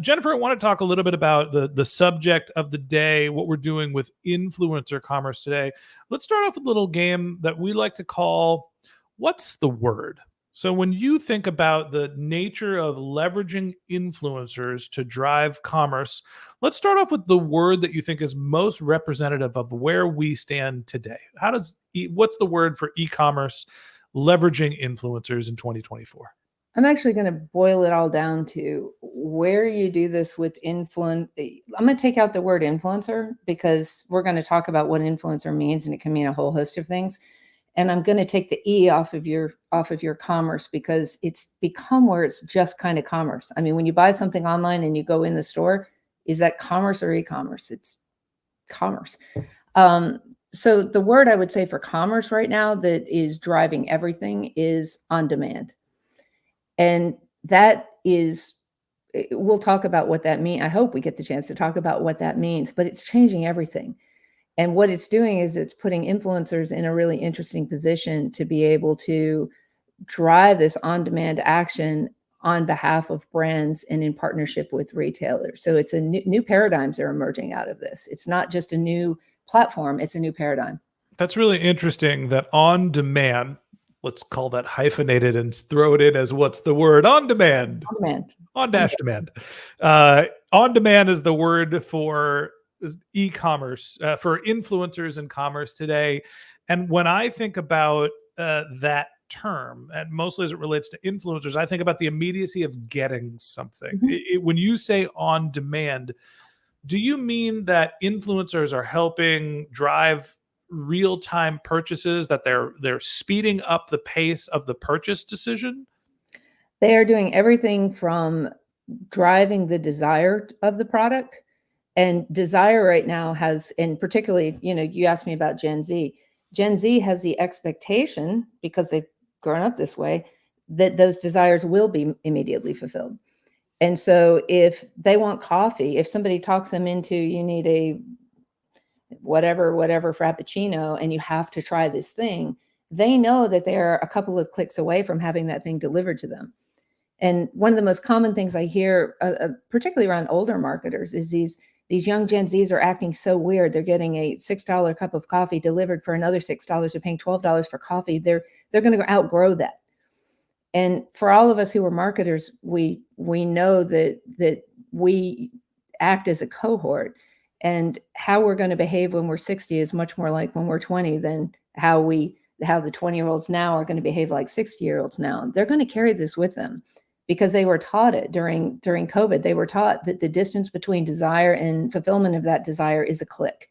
Jennifer, I want to talk a little bit about the subject of the day, what we're doing with influencer commerce today. Let's start off with a little game that we like to call What's the Word? So when you think about the nature of leveraging influencers to drive commerce, let's start off with the word that you think is most representative of where we stand today. What's the word for e-commerce leveraging influencers in 2024? I'm actually going to boil it all down to where you do this with influence. I'm going to take out the word influencer because we're going to talk about what influencer means, and it can mean a whole host of things. And I'm going to take the E off of your commerce because it's become where it's just kind of commerce. I mean, when you buy something online and you go in the store, is that commerce or e-commerce? It's commerce. So the word I would say for commerce right now that is driving everything is on demand. And that is, we'll talk about what that means. I hope we get the chance to talk about what that means, but it's changing everything. And what it's doing is it's putting influencers in a really interesting position to be able to drive this on-demand action on behalf of brands and in partnership with retailers. So it's a new paradigms are emerging out of this. It's not just a new platform, it's a new paradigm. That's really interesting that on demand, let's call that hyphenated and throw it in as what's the word? On demand. On demand. On dash demand. On demand is the word for e-commerce, for influencers in commerce today. And when I think about that term, and mostly as it relates to influencers, I think about the immediacy of getting something. When you say on demand, do you mean that influencers are helping drive real-time purchases, that they're speeding up the pace of the purchase decision? They are doing everything from driving the desire of the product. And desire right now has, and particularly, you asked me about Gen Z. Gen Z has the expectation, because they've grown up this way, that those desires will be immediately fulfilled. And so if they want coffee, if somebody talks them into, you need a whatever frappuccino, and you have to try this thing, they know that they're a couple of clicks away from having that thing delivered to them. And one of the most common things I hear, particularly around older marketers, is these young Gen Zs are acting so weird. They're getting a $6 cup of coffee delivered for another $6. They're paying $12 for coffee. They're going to outgrow that. And for all of us who are marketers, we know that we act as a cohort, and how we're going to behave when we're 60 is much more like when we're 20 than how the 20-year-olds now are going to behave like 60-year-olds now. They're going to carry this with them because they were taught it during COVID. They were taught that the distance between desire and fulfillment of that desire is a click.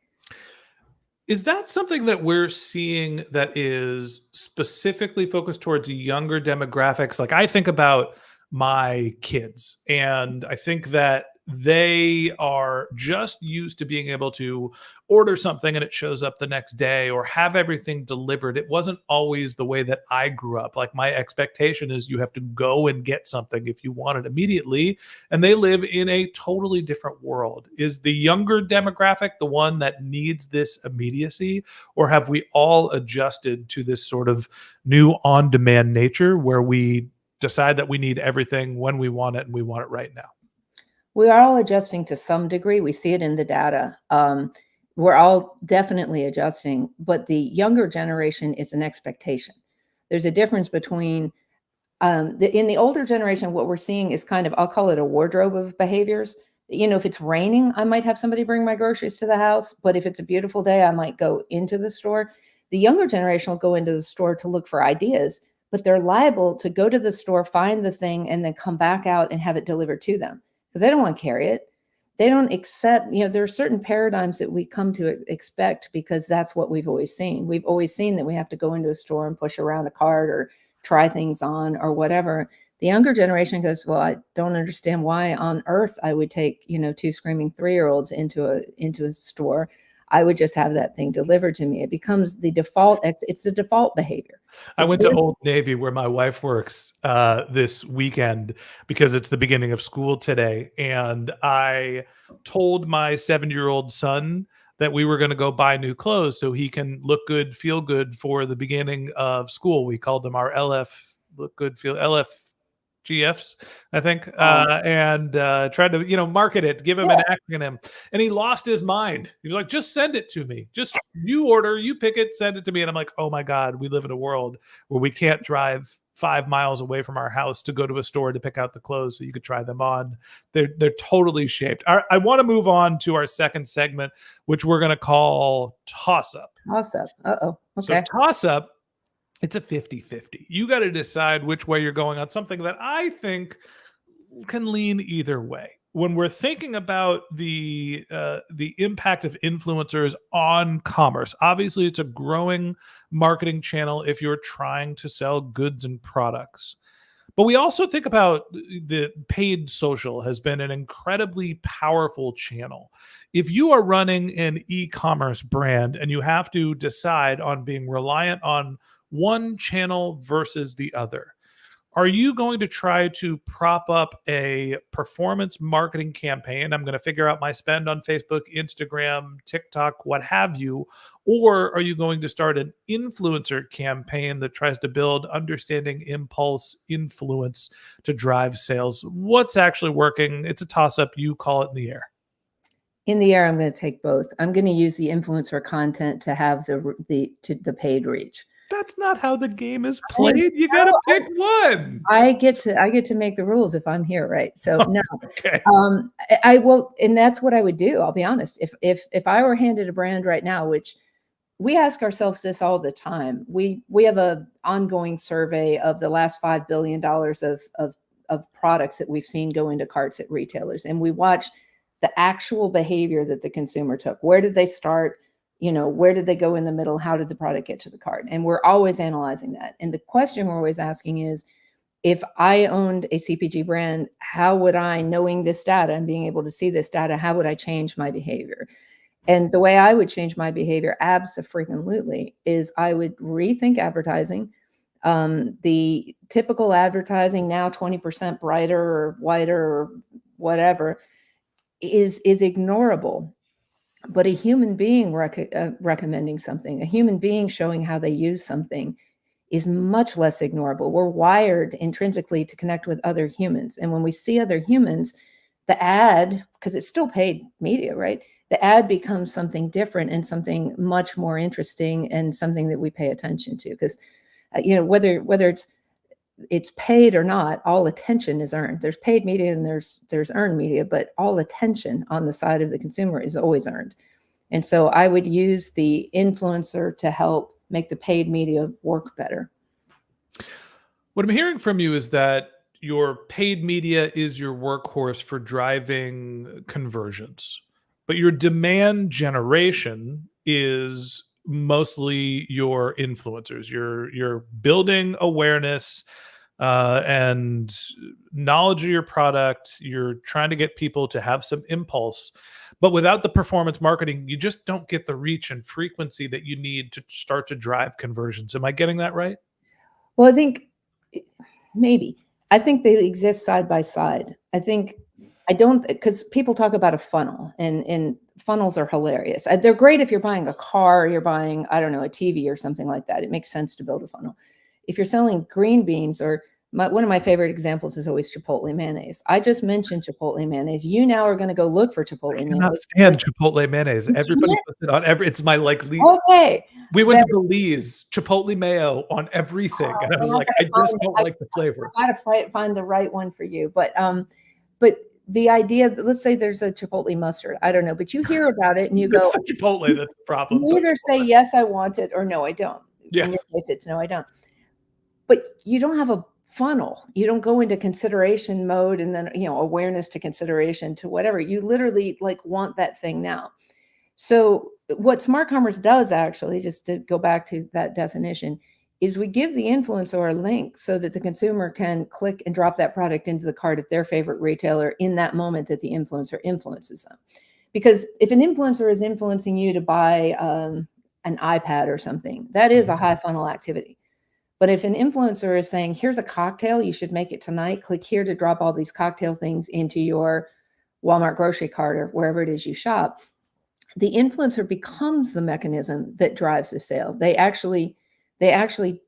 Is that something that we're seeing that is specifically focused towards younger demographics? Like, I think about my kids, and I think that they are just used to being able to order something and it shows up the next day, or have everything delivered. It wasn't always the way that I grew up. Like, my expectation is you have to go and get something if you want it immediately. And they live in a totally different world. Is the younger demographic the one that needs this immediacy, or have we all adjusted to this sort of new on-demand nature where we decide that we need everything when we want it and we want it right now? We are all adjusting to some degree. We see it in the data. We're all definitely adjusting, but the younger generation, it's an expectation. There's a difference between, in the older generation, what we're seeing is kind of, I'll call it a wardrobe of behaviors. If it's raining, I might have somebody bring my groceries to the house, but if it's a beautiful day, I might go into the store. The younger generation will go into the store to look for ideas, but they're liable to go to the store, find the thing, and then come back out and have it delivered to them, because they don't want to carry it. They don't accept, there are certain paradigms that we come to expect because that's what we've always seen. We've always seen that we have to go into a store and push around a cart or try things on or whatever. The younger generation goes, well, I don't understand why on earth I would take, two screaming 3-year-olds into a store. I would just have that thing delivered to me. It becomes the default. It's the default behavior. I went to Old Navy, where my wife works, this weekend because it's the beginning of school today. And I told my 7-year-old son that we were going to go buy new clothes so he can look good, feel good for the beginning of school. We called them our LF, look good, feel LF GFs, I think, Oh, and tried to, market it, give him yeah. an acronym, and he lost his mind. He was like, "Just send it to me. Just you order, you pick it, send it to me." And I'm like, "Oh my god, we live in a world where we can't drive 5 miles away from our house to go to a store to pick out the clothes so you could try them on. They're totally shaped." I want to move on to our second segment, which we're going to call toss up. Awesome. Uh-oh. So Okay. toss up, it's a 50-50. You got to decide which way you're going on something that I think can lean either way. When we're thinking about the impact of influencers on commerce, obviously it's a growing marketing channel if you're trying to sell goods and products. But we also think about the paid social has been an incredibly powerful channel. If you are running an e-commerce brand and you have to decide on being reliant on one channel versus the other, are you going to try to prop up a performance marketing campaign? I'm going to figure out my spend on Facebook, Instagram, TikTok, what have you. Or are you going to start an influencer campaign that tries to build understanding, impulse, influence to drive sales? What's actually working? It's a toss up. You call it in the air. In the air, I'm going to take both. I'm going to use the influencer content to have the paid reach. That's not how the game is played. You got to pick one. I get to make the rules if I'm here, right? So no, Okay. I will, and that's what I would do. I'll be honest. If I were handed a brand right now, which we ask ourselves this all the time, we have a ongoing survey of the last $5 billion of products that we've seen go into carts at retailers, and we watch the actual behavior that the consumer took. Where did they start? Where did they go in the middle? How did the product get to the cart? And we're always analyzing that. And the question we're always asking is, if I owned a CPG brand, how would I, knowing this data and being able to see this data, how would I change my behavior? And the way I would change my behavior, abso-freaking-lutely, is I would rethink advertising. The typical advertising now, 20% brighter or whiter or whatever, is ignorable. But a human being recommending something, a human being showing how they use something, is much less ignorable. We're wired intrinsically to connect with other humans. And when we see other humans, the ad, because it's still paid media, right? The ad becomes something different and something much more interesting and something that we pay attention to. Because, whether it's paid or not, all attention is earned. There's paid media and there's earned media, but all attention on the side of the consumer is always earned. And so I would use the influencer to help make the paid media work better. What I'm hearing from you is that your paid media is your workhorse for driving conversions, but your demand generation is mostly your influencers. You're building awareness and knowledge of your product. You're trying to get people to have some impulse, but without the performance marketing, you just don't get the reach and frequency that you need to start to drive conversions. Am I getting that right? Well, I think maybe. I think they exist side by side. I don't, because people talk about a funnel, and funnels are hilarious. They're great if you're buying a car, you're buying, I don't know, a TV or something like that. It makes sense to build a funnel. If you're selling green beans, or one of my favorite examples is always Chipotle mayonnaise. I just mentioned Chipotle mayonnaise. You now are going to go look for Chipotle I mayonnaise. cannot stand Chipotle mayonnaise. Everybody puts it on it's my Okay. we went to Belize, Chipotle mayo on everything. And I was like, I just don't like the flavor. I gotta find the right one for you. But the idea that, let's say there's a Chipotle mustard, I don't know, but you hear about it and you go, It's the Chipotle that's the problem. you either say, yes, I want it, or no, I don't. Yeah. In your case, it's no, I don't. But you don't have a funnel. You don't go into consideration mode and then, awareness to consideration to whatever. You literally want that thing now. So what SmartCommerce does, actually, just to go back to that definition, is we give the influencer a link so that the consumer can click and drop that product into the cart at their favorite retailer in that moment that the influencer influences them. Because if an influencer is influencing you to buy an iPad or something, that is a high funnel activity. But if an influencer is saying, here's a cocktail, you should make it tonight, click here to drop all these cocktail things into your Walmart grocery cart or wherever it is you shop, the influencer becomes the mechanism that drives the sale. They actually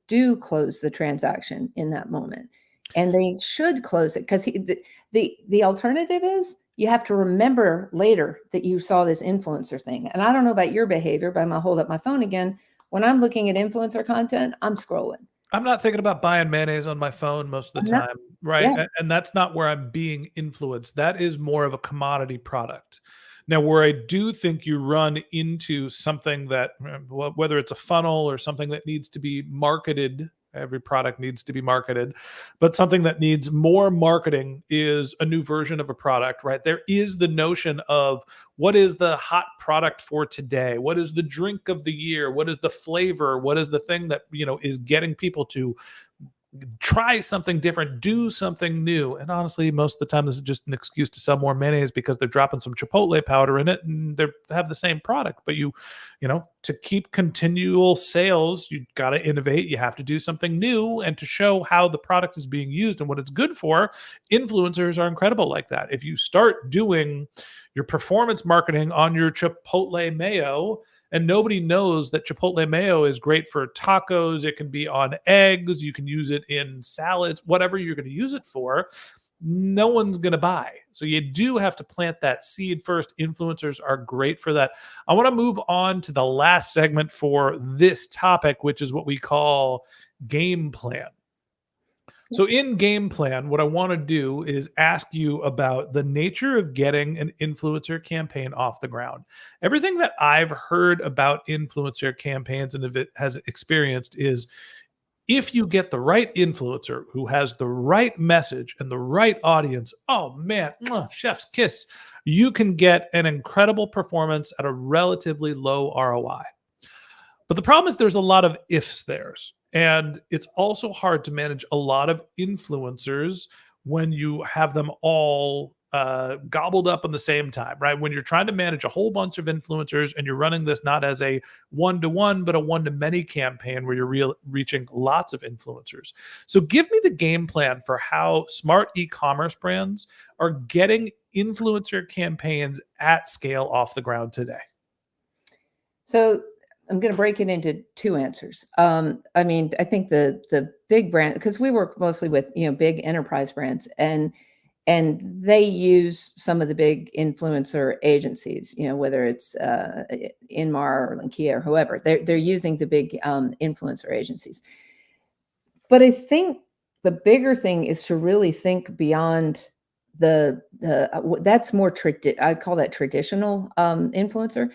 do close the transaction in that moment. and they should close it, because the alternative is you have to remember later that you saw this influencer thing. And I don't know about your behavior, but I'm gonna hold up my phone again. When I'm looking at influencer content, I'm scrolling. I'm not thinking about buying mayonnaise on my phone most of the I'm not, time, right? yeah. And that's not where I'm being influenced. That is more of a commodity product. Now, where I do think you run into something that, whether it's a funnel or something that needs to be marketed, every product needs to be marketed, but something that needs more marketing is a new version of a product, right? There is the notion of what is the hot product for today? What is the drink of the year? What is the flavor? What is the thing that, is getting people to try something different, do something new? And honestly, most of the time, this is just an excuse to sell more mayonnaise because they're dropping some Chipotle powder in it and they have the same product. But to keep continual sales, you got to innovate. You have to do something new, and to show how the product is being used and what it's good for, influencers are incredible like that. If you start doing your performance marketing on your Chipotle mayo, and nobody knows that Chipotle mayo is great for tacos, it can be on eggs, you can use it in salads, whatever you're going to use it for, no one's going to buy. So you do have to plant that seed first. Influencers are great for that. I want to move on to the last segment for this topic, which is what we call game plan. So in game plan, what I want to do is ask you about the nature of getting an influencer campaign off the ground. Everything that I've heard about influencer campaigns and if it has experienced is, if you get the right influencer who has the right message and the right audience, oh man, chef's kiss, you can get an incredible performance at a relatively low ROI. But the problem is there's a lot of ifs there's. And it's also hard to manage a lot of influencers when you have them all gobbled up at the same time, right? When you're trying to manage a whole bunch of influencers and you're running this not as a one-to-one, but a one-to-many campaign where you're reaching lots of influencers. So give me the game plan for how smart e-commerce brands are getting influencer campaigns at scale off the ground today. So I'm going to break it into two answers. I think the big brand, because we work mostly with big enterprise brands, and they use some of the big influencer agencies. Whether it's Inmar or Linkia or whoever, they're using the big influencer agencies. But I think the bigger thing is to really think beyond that's more I'd call that traditional influencer.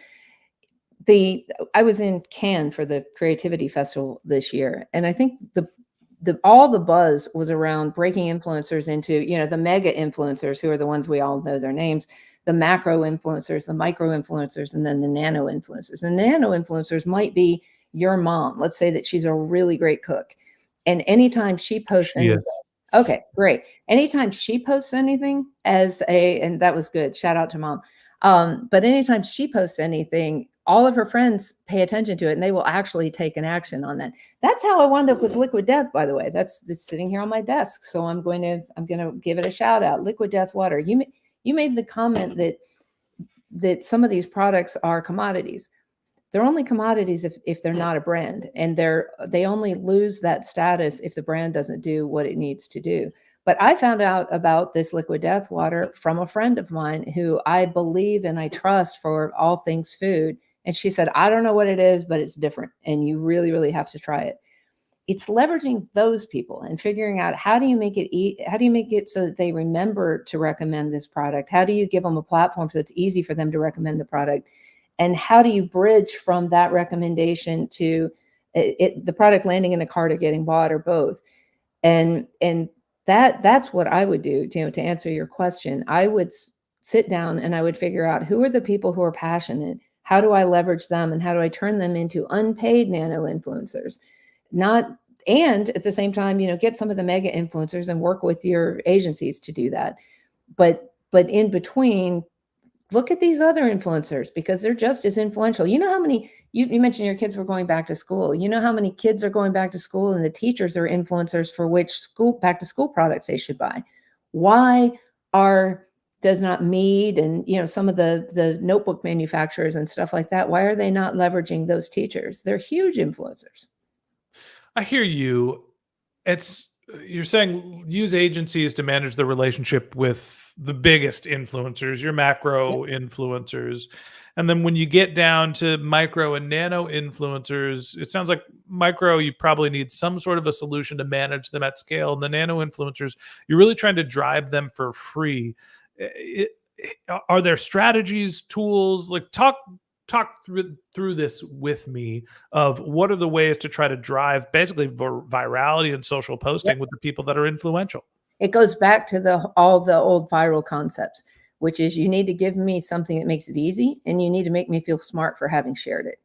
I was in Cannes for the Creativity Festival this year, and I think all the buzz was around breaking influencers into, the mega influencers, who are the ones we all know their names, the macro influencers, the micro influencers, and then the nano influencers. And nano influencers might be your mom. Let's say that she's a really great cook, and anytime she posts anything, okay, great. Anytime she posts anything and that was good. Shout out to mom. But anytime she posts anything, all of her friends pay attention to it, and they will actually take an action on that. That's how I wound up with Liquid Death, by the way. That's sitting here on my desk. So I'm going to give it a shout out. Liquid Death water. You made the comment that some of these products are commodities. They're only commodities if they're not a brand, and they only lose that status if the brand doesn't do what it needs to do. But I found out about this Liquid Death water from a friend of mine who I believe and I trust for all things food. And she said, I don't know what it is, but it's different, and you really, really have to try it. It's leveraging those people and figuring out, how do you make it so that they remember to recommend this product? How do you give them a platform so it's easy for them to recommend the product? And how do you bridge from that recommendation to the product landing in a cart or getting bought, or both? And that's what I would do. To answer your question, I would sit down and I would figure out, who are the people who are passionate? How do I leverage them, and how do I turn them into unpaid nano influencers? And at the same time, get some of the mega influencers and work with your agencies to do that. But in between, look at these other influencers, because they're just as influential. You know how many, you mentioned your kids were going back to school. You know how many kids are going back to school, and the teachers are influencers for which back to school products they should buy. Why does not Mead and some of the notebook manufacturers and stuff like that, why are they not leveraging those teachers? They're huge influencers. I hear you. It's you're saying use agencies to manage the relationship with the biggest influencers, your macro influencers. And then when you get down to micro and nano influencers, it sounds like micro, you probably need some sort of a solution to manage them at scale. And the nano influencers, you're really trying to drive them for free. Are there strategies, tools? Like talk through this with me of what are the ways to try to drive basically virality and social posting with the people that are influential. It goes back to all the old viral concepts, which is you need to give me something that makes it easy, and you need to make me feel smart for having shared it.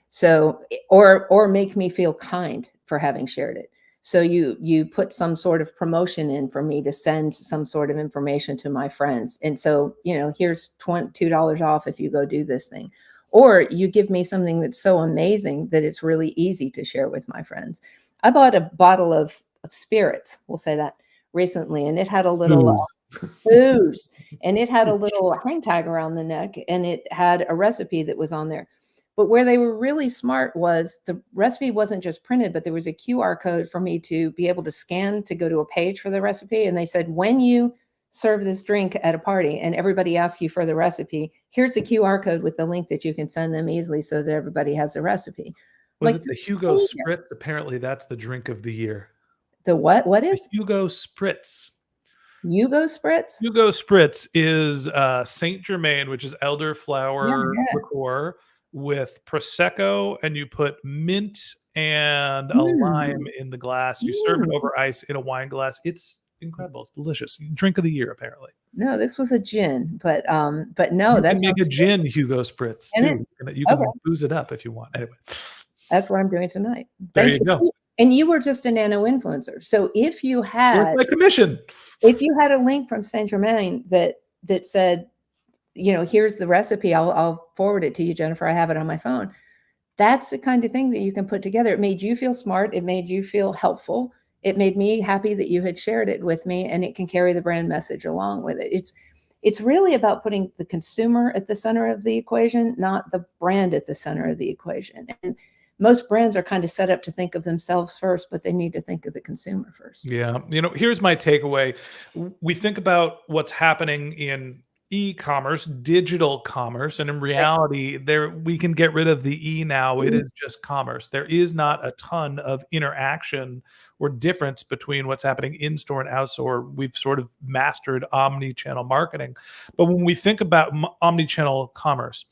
So, or make me feel kind for having shared it. So you put some sort of promotion in for me to send some sort of information to my friends. And so, here's $2 off if you go do this thing. Or you give me something that's so amazing that it's really easy to share with my friends. I bought a bottle of spirits, we'll say that, recently, and it had a little booze, and it had a little hang tag around the neck, and it had a recipe that was on there. But where they were really smart was the recipe wasn't just printed, but there was a QR code for me to be able to scan to go to a page for the recipe. And they said, when you serve this drink at a party and everybody asks you for the recipe, here's the QR code with the link that you can send them easily so that everybody has the recipe. Was it the Hugo Spritz? Apparently that's the drink of the year. The what? What is? The Hugo Spritz. Hugo Spritz? Hugo Spritz is Saint Germain, which is elderflower liqueur with Prosecco, and you put mint and a lime in the glass. You serve it over ice in a wine glass. It's incredible. It's delicious. Drink of the year, apparently. No, this was a gin, but no, you can make a gin Hugo Spritz too. You can booze it up if you want. Anyway, that's what I'm doing tonight. There you go. And you were just a nano influencer. So if you had my commission, if you had a link from Saint Germain that said, here's the recipe, I'll forward it to you, Jennifer. I have it on my phone. That's the kind of thing that you can put together. It made you feel smart. It made you feel helpful. It made me happy that you had shared it with me, and it can carry the brand message along with it. It's really about putting the consumer at the center of the equation, not the brand at the center of the equation. And most brands are kind of set up to think of themselves first, but they need to think of the consumer first. Yeah. Here's my takeaway. We think about what's happening in e-commerce, digital commerce, and in reality, we can get rid of the E now. It is just commerce. There is not a ton of interaction or difference between what's happening in store and out store. We've sort of mastered omni-channel marketing. But when we think about omni-channel commerce,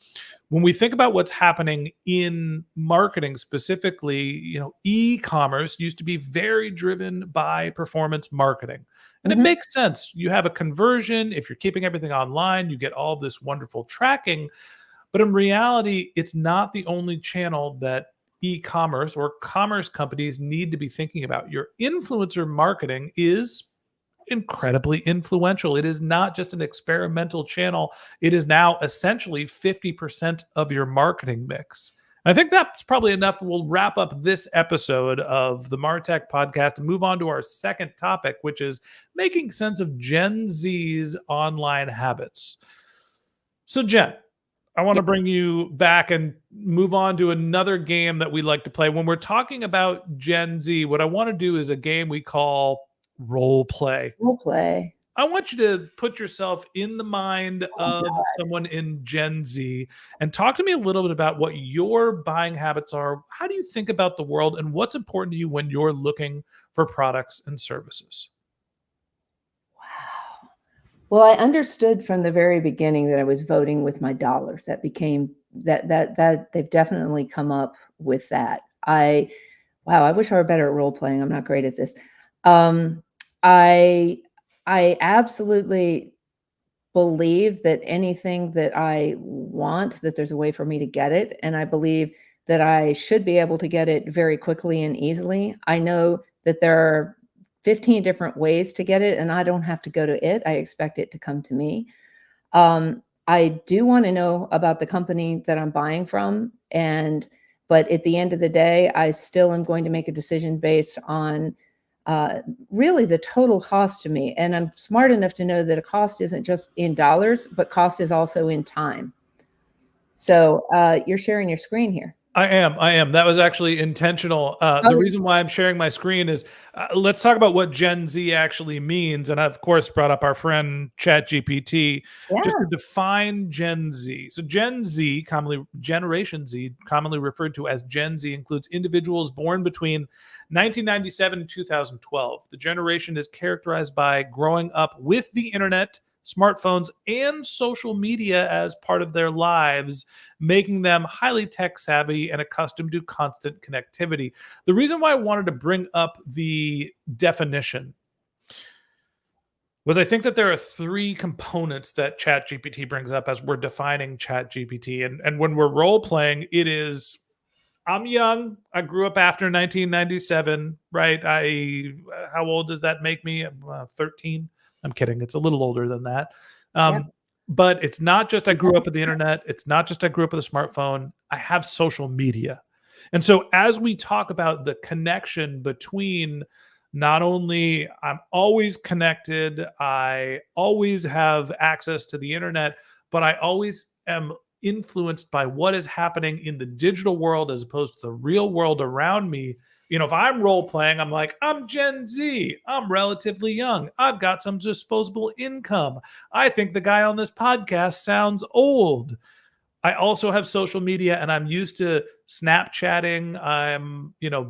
when we think about what's happening in marketing specifically, e-commerce used to be very driven by performance marketing. And it makes sense. You have a conversion. If you're keeping everything online, you get all this wonderful tracking. But in reality, it's not the only channel that e-commerce or commerce companies need to be thinking about. Your influencer marketing is incredibly influential. It is not just an experimental channel. It is now essentially 50% of your marketing mix. I think that's probably enough. We'll wrap up this episode of the MarTech podcast and move on to our second topic, which is making sense of Gen Z's online habits. So, Jen, I want to bring you back and move on to another game that we like to play. When we're talking about Gen Z, what I want to do is a game we call role play. Role play. I want you to put yourself in the mind of someone in Gen Z and talk to me a little bit about what your buying habits are. How do you think about the world, and what's important to you when you're looking for products and services? Wow. Well, I understood from the very beginning that I was voting with my dollars. That became that they've definitely come up with that. I wish I were better at role playing. I'm not great at this. I absolutely believe that anything that I want, that there's a way for me to get it. And I believe that I should be able to get it very quickly and easily. I know that there are 15 different ways to get it, and I don't have to go to it. I expect it to come to me. I do want to know about the company that I'm buying from. But at the end of the day, I still am going to make a decision based on really the total cost to me. And I'm smart enough to know that a cost isn't just in dollars, but cost is also in time. So you're sharing your screen here. I am. I am. That was actually intentional. The Oh, reason why I'm sharing my screen is let's talk about what Gen Z actually means. And I, of course, brought up our friend ChatGPT just to yeah. define Gen Z. So, Gen Z, commonly Generation Z, commonly referred to as Gen Z, includes individuals born between 1997 and 2012. The generation is characterized by growing up with the internet, smartphones, and social media as part of their lives, making them highly tech savvy and accustomed to constant connectivity. The reason why I wanted to bring up the definition was I think that there are three components that ChatGPT brings up as we're defining ChatGPT. And when we're role playing, it is I'm young. I grew up after 1997, right? How old does that make me? 13. I'm kidding. It's a little older than that. Yep. Um, but it's not just I grew up with the internet. It's not just I grew up with a smartphone. I have social media. And so as we talk about the connection between not only I'm always connected, I always have access to the internet, but I always am influenced by what is happening in the digital world as opposed to the real world around me. If I'm role playing, I'm like, I'm Gen Z, I'm relatively young, I've got some disposable income. I think the guy on this podcast sounds old. I also have social media and I'm used to Snapchatting.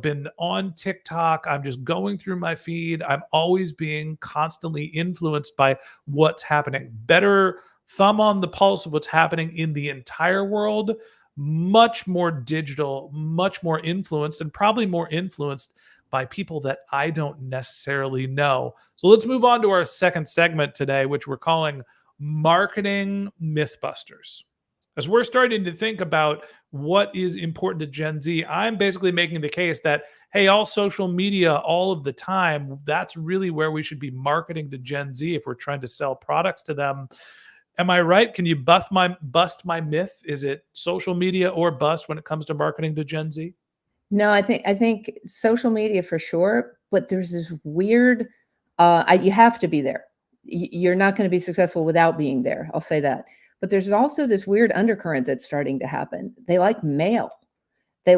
Been on TikTok. I'm just going through my feed. I'm always being constantly influenced by what's happening. Better thumb on the pulse of what's happening in the entire world. Much more digital, much more influenced, and probably more influenced by people that I don't necessarily know. So let's move on to our second segment today, which we're calling Marketing Mythbusters. As we're starting to think about what is important to Gen Z, I'm basically making the case that, hey, all social media all of the time, that's really where we should be marketing to Gen Z if we're trying to sell products to them. Am I right? Can you bust my myth? Is it social media or bust when it comes to marketing to Gen Z? No, I think social media for sure, but there's this weird you have to be there. You're not going to be successful without being there. I'll say that. But there's also this weird undercurrent that's starting to happen. They like mail. They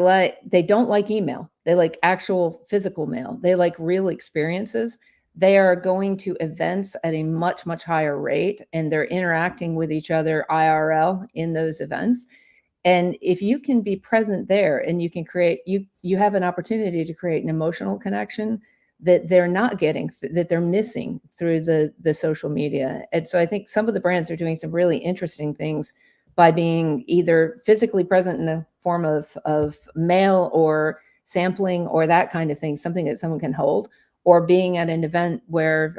don't like email. They like actual physical mail. They like real experiences. They are going to events at a much, much higher rate, and they're interacting with each other IRL in those events. And if you can be present there and you can create, you have an opportunity to create an emotional connection that they're not getting, that they're missing through the social media. And so I think some of the brands are doing some really interesting things by being either physically present in the form of mail or sampling or that kind of thing, something that someone can hold, or being at an event where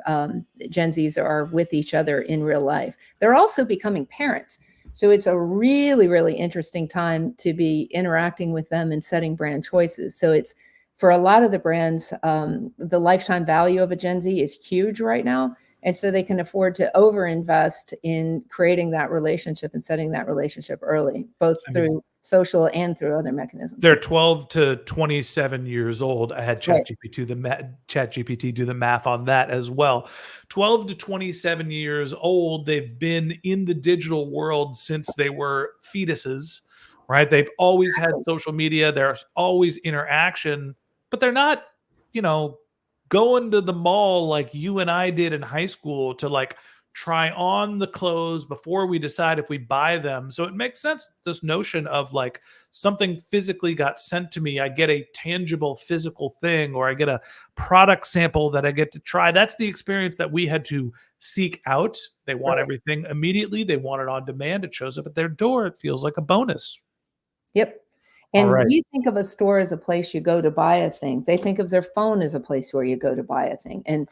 Gen Zs are with each other in real life. They're also becoming parents. So it's a really, really interesting time to be interacting with them and setting brand choices. So it's for a lot of the brands, the lifetime value of a Gen Z is huge right now. And so they can afford to overinvest in creating that relationship and setting that relationship early, both I mean, through social and through other mechanisms. they're 12 to 27 years old. I had Right. ChatGPT do the math on that as well. 12 to 27 years old. They've been in the digital world since they were fetuses, right? They've always had social media. There's always interaction, but they're not, you know, going to the mall like you and I did in high school to like try on the clothes before we decide if we buy them. So it makes sense, this notion of like something physically got sent to me. I get a tangible physical thing, or I get a product sample that I get to try. That's the experience that we had to seek out. They want Right. everything immediately, they want it on demand. It shows up at their door. It feels like a bonus. Yep. All And right. we think of a store as a place you go to buy a thing. They think of their phone as a place where you go to buy a thing. And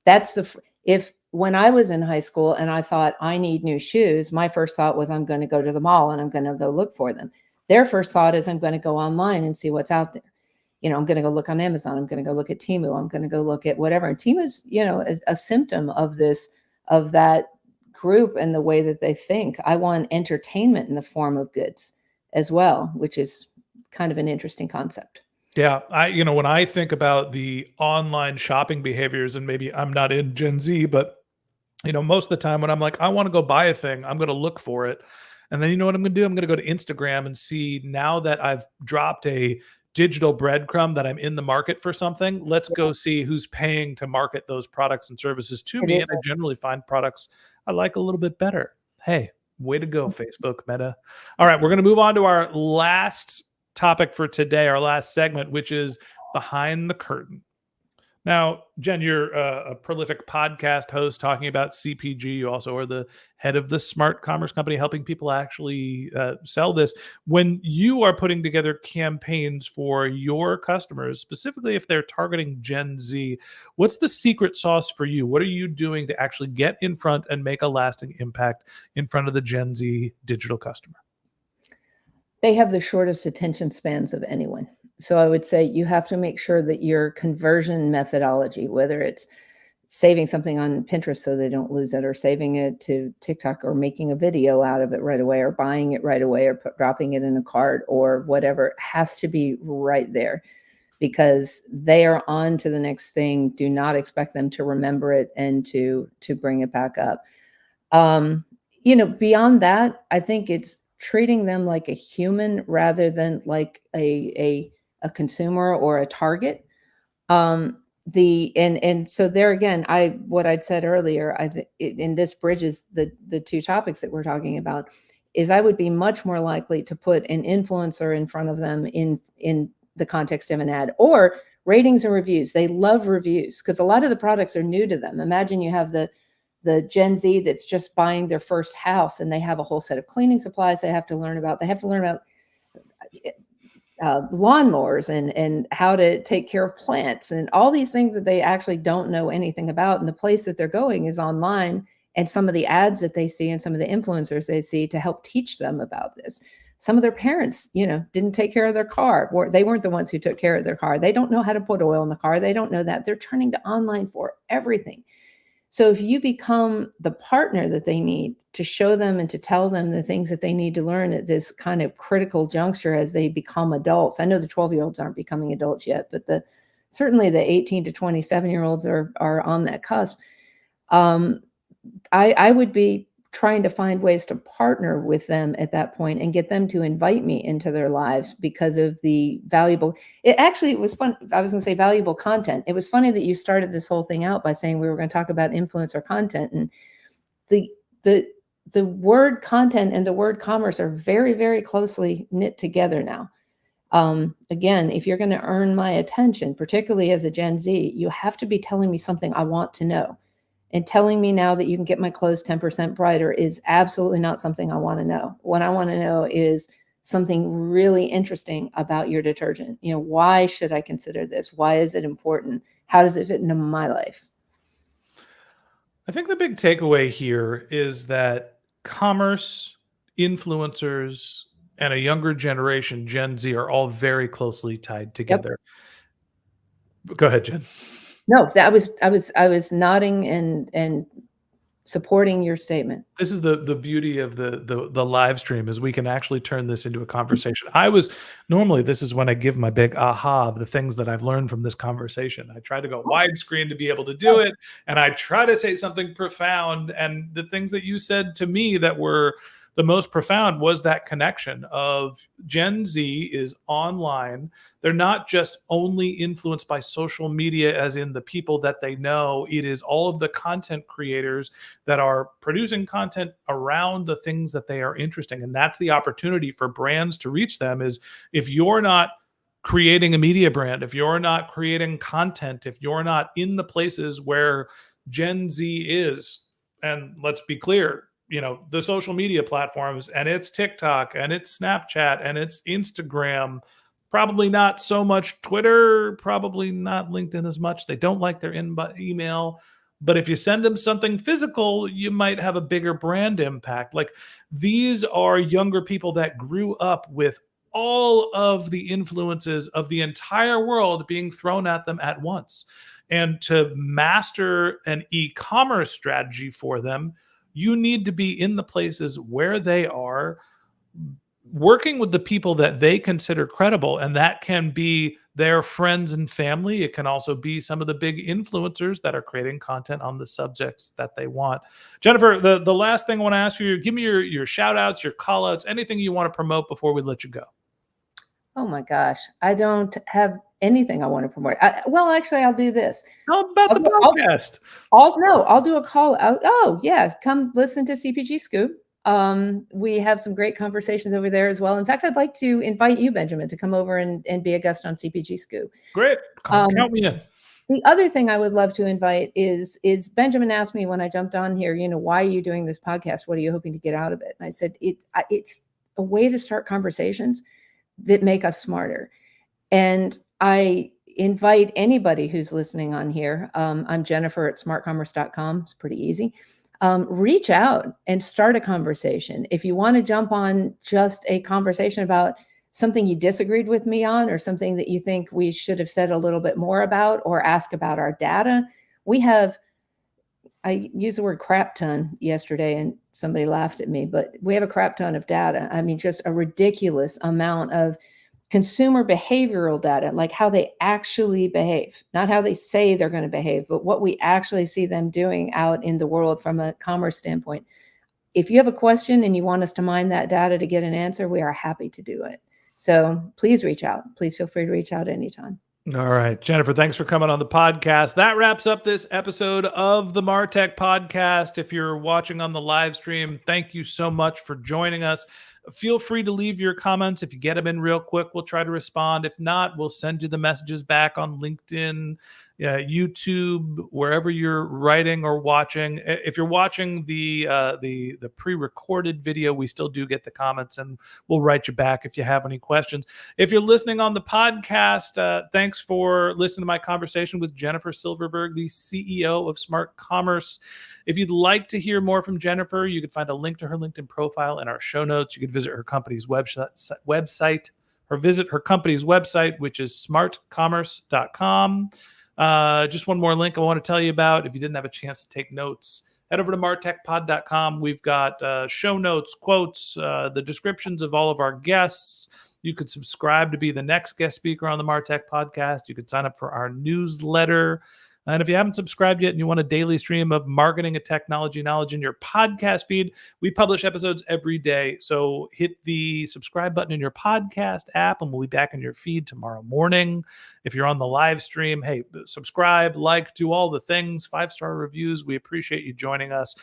that's if when I was in high school and I thought I need new shoes, my first thought was I'm going to go to the mall and I'm going to go look for them. Their first thought is I'm going to go online and see what's out there. I'm going to go look on Amazon. I'm going to go look at Temu. I'm going to go look at whatever. And Temu's, a symptom of of that group and the way that they think. I want entertainment in the form of goods as well, which is kind of an interesting concept. Yeah, when I think about the online shopping behaviors, and maybe I'm not in Gen Z, but most of the time when I'm like, I want to go buy a thing, I'm going to look for it. And then you know what I'm going to do? I'm going to go to Instagram and see, now that I've dropped a digital breadcrumb that I'm in the market for something, let's go see who's paying to market those products and services to It me. is. And I generally find products I like a little bit better. Hey, way to go, Facebook Meta. All right, we're going to move on to our last topic for today, our last segment, which is behind the curtain. Now, Jen, you're a prolific podcast host talking about CPG. You also are the head of the SmartCommerce company, helping people actually sell this. When you are putting together campaigns for your customers, specifically if they're targeting Gen Z, what's the secret sauce for you? What are you doing to actually get in front and make a lasting impact in front of the Gen Z digital customer? They have the shortest attention spans of anyone. So I would say you have to make sure that your conversion methodology, whether it's saving something on Pinterest so they don't lose it, or saving it to TikTok, or making a video out of it right away, or buying it right away, or dropping it in a cart, or whatever, has to be right there, because they are on to the next thing. Do not expect them to remember it and to bring it back up. Beyond that, I think it's treating them like a human rather than like a consumer or a target. So there again, what I'd said earlier, and this bridges the two topics that we're talking about, is I would be much more likely to put an influencer in front of them in the context of an ad, or ratings and reviews. They love reviews because a lot of the products are new to them. Imagine you have the Gen Z that's just buying their first house, and they have a whole set of cleaning supplies they have to learn about. They have to learn about lawnmowers and how to take care of plants and all these things that they actually don't know anything about. And the place that they're going is online, and some of the ads that they see and some of the influencers they see to help teach them about this. Some of their parents, didn't take care of their car. They weren't the ones who took care of their car. They don't know how to put oil in the car. They don't know that. They're turning to online for everything. So if you become the partner that they need to show them and to tell them the things that they need to learn at this kind of critical juncture as they become adults. I know the 12-year-olds aren't becoming adults yet, but certainly the 18 to 27-year-olds are on that cusp. I would be trying to find ways to partner with them at that point and get them to invite me into their lives because of the it was fun. I was going to say valuable content. It was funny that you started this whole thing out by saying we were going to talk about influencer content, and the word content and the word commerce are very, very closely knit together now. Again, if you're going to earn my attention, particularly as a Gen Z, you have to be telling me something I want to know. And telling me now that you can get my clothes 10% brighter is absolutely not something I want to know. What I want to know is something really interesting about your detergent. Why should I consider this? Why is it important? How does it fit into my life? I think the big takeaway here is that commerce, influencers, and a younger generation, Gen Z, are all very closely tied together. Yep. Go ahead, Jen. No, I was nodding and supporting your statement. This is the beauty of the live stream, is we can actually turn this into a conversation. Normally this is when I give my big aha of the things that I've learned from this conversation. I try to go widescreen to be able to do it, and I try to say something profound. And the things that you said to me that were the most profound was that connection of Gen Z is online. They're not just only influenced by social media, as in the people that they know. It is all of the content creators that are producing content around the things that they are interesting. And that's the opportunity for brands to reach them, is if you're not creating a media brand, if you're not creating content, if you're not in the places where Gen Z is, and let's be clear, the social media platforms, and it's TikTok, and it's Snapchat, and it's Instagram, probably not so much Twitter, probably not LinkedIn as much. They don't like their email. But if you send them something physical, you might have a bigger brand impact. Like, these are younger people that grew up with all of the influences of the entire world being thrown at them at once. And to master an e-commerce strategy for them, you need to be in the places where they are, working with the people that they consider credible, and that can be their friends and family. It can also be some of the big influencers that are creating content on the subjects that they want. Jennifer, the last thing I want to ask you, give me your shout outs, your call outs, anything you want to promote before we let you go. Oh my gosh, I don't have anything I want to promote. Well, actually, I'll do this. How about the podcast? I'll do a call out. Oh yeah, come listen to CPG Scoop. We have some great conversations over there as well. In fact, I'd like to invite you, Benjamin, to come over and be a guest on CPG Scoop. Great, count me in. The other thing I would love to invite is Benjamin asked me when I jumped on here, why are you doing this podcast? What are you hoping to get out of it? And I said, it's a way to start conversations that make us smarter. And I invite anybody who's listening on here. I'm Jennifer at smartcommerce.com. It's pretty easy. Reach out and start a conversation. If you want to jump on just a conversation about something you disagreed with me on, or something that you think we should have said a little bit more about, or ask about our data, I used the word crap ton yesterday and somebody laughed at me, but we have a crap ton of data. I mean, just a ridiculous amount of consumer behavioral data, like how they actually behave, not how they say they're going to behave, but what we actually see them doing out in the world from a commerce standpoint. If you have a question and you want us to mine that data to get an answer, we are happy to do it. So please reach out. Please feel free to reach out anytime. All right, Jennifer, thanks for coming on the podcast. That wraps up this episode of the MarTech podcast. If you're watching on the live stream, thank you so much for joining us. Feel free to leave your comments. If you get them in real quick, we'll try to respond. If not, we'll send you the messages back on LinkedIn, YouTube, wherever you're writing or watching. If you're watching the pre-recorded video, we still do get the comments, and we'll write you back if you have any questions. If you're listening on the podcast, thanks for listening to my conversation with Jennifer Silverberg, the CEO of SmartCommerce. If you'd like to hear more from Jennifer, you can find a link to her LinkedIn profile in our show notes. You can visit her company's website, or visit her company's website, which is smartcommerce.com. Just one more link I want to tell you about. If you didn't have a chance to take notes, head over to martechpod.com. We've got show notes, quotes, the descriptions of all of our guests. You could subscribe to be the next guest speaker on the MarTech podcast. You could sign up for our newsletter. And if you haven't subscribed yet and you want a daily stream of marketing and technology knowledge in your podcast feed, we publish episodes every day. So hit the subscribe button in your podcast app and we'll be back in your feed tomorrow morning. If you're on the live stream, hey, subscribe, like, do all the things, 5-star reviews. We appreciate you joining us.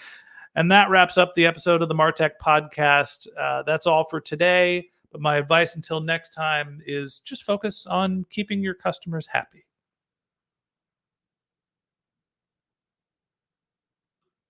And that wraps up the episode of the MarTech podcast. That's all for today. But my advice until next time is just focus on keeping your customers happy.